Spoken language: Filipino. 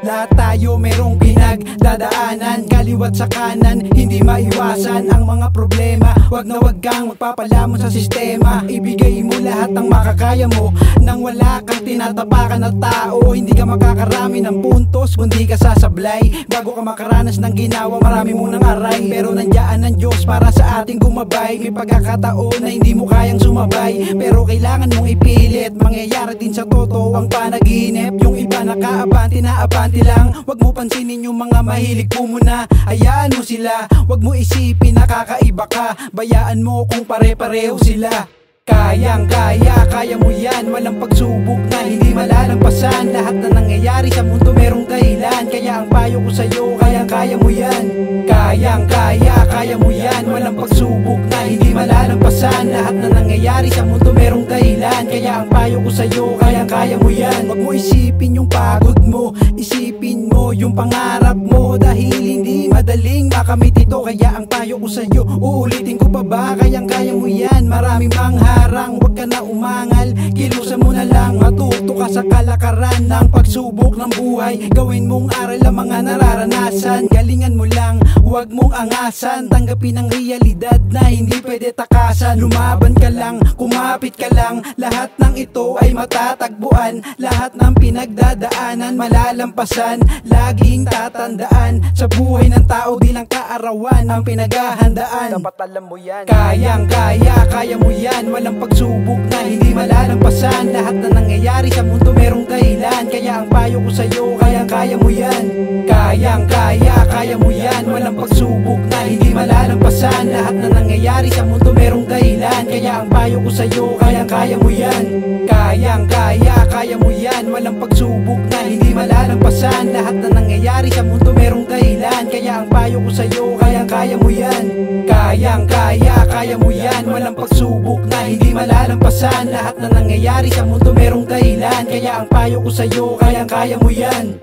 Lahat tayo merong pinagdadaanan, kaliwat sa kanan, hindi maiwasan ang mga problema. Wag na wag kang magpapalamon sa sistema. Ibigay mo lahat ng makakaya mo, nang wala kang tinatapakan na tao. Hindi ka makakarami ng puntos, kundi ka sasablay. Bago ka makaranas ng ginawa, marami mo ng aray. Pero nandiyan ang Diyos para sa ating gumabay. May pagkakataon na hindi mo kayang sumabay, pero kailangan mong ipilit. Mangyayari din sa totoo ang panaginip. Yung iba nakaabante na abante lang. Wag mo pansinin yung mga mahilig pumuna, hayaan mo sila. Wag mo isipin nakakaiba ka, bayaan mo kung pare-pareho sila. Kayang kaya, kaya mo yan. Walang pagsubok na hindi malalampasan. Lahat na nangyayari sa mundo merong dahilan, kaya ang payo ko sa'yo, kayang kaya mo yan. Kayang kaya, kaya mo yan. Walang pagsubok na hindi malalampasan. Lahat na nangyayari sa mundo merong dahilan, kaya ang payo ko sa'yo, kayang kaya mo yan. Wag mo isipin yung pagod mo, isipin mo yung pangarap mo. Dahil hindi madaling makamit ito, kaya ang payo ko sa'yo, uulitin ko pa ba, kayang kaya mo yan. Maraming mangharang, wag ka na umangal, kilusan mo na lang. Matuto ka sa kalakaran ng pagsubok ng buhay. Gawin mong aral ang mga nararanasan, galingan mo lang, huwag mong angasan. Tanggapin ang realidad na hindi pwede takasan. Lumaban ka lang, kumapit ka lang, lahat ng ito ay matatagpuan. Lahat ng pinagdadaanan malalampasan. Laging tatandaan, sa buhay ng tao di lang kaarawan ang pinaghahandaan. Dapat alam mo yan. Kayang kaya, kaya mo yan. Walang pagsubok na hindi malalampasan. Lahat na nangyayari sa mundo merong dahilan, kaya ang payo ko sa'yo, kayang kaya mo yan. Kayang kaya, kaya mo yan. Walang pagsubok na hindi malalampasan. Lahat na nangyayari sa mundo merong dahilan, kaya ang payo ko sa'yo, kayang kaya mo yan. Kayang kaya, kaya mo yan. Walang pagsubok na hindi malalampasan. Lahat na nangyayari sa mundo merong dahilan, kaya ang payo ko sa'yo, kayang kaya mo yan. Kayang kaya, kaya mo yan. Walang pagsubok na hindi malalampasan. Lahat na nangyayari sa mundo merong dahilan, kaya ang payo ko sa'yo, kayang kaya mo yan.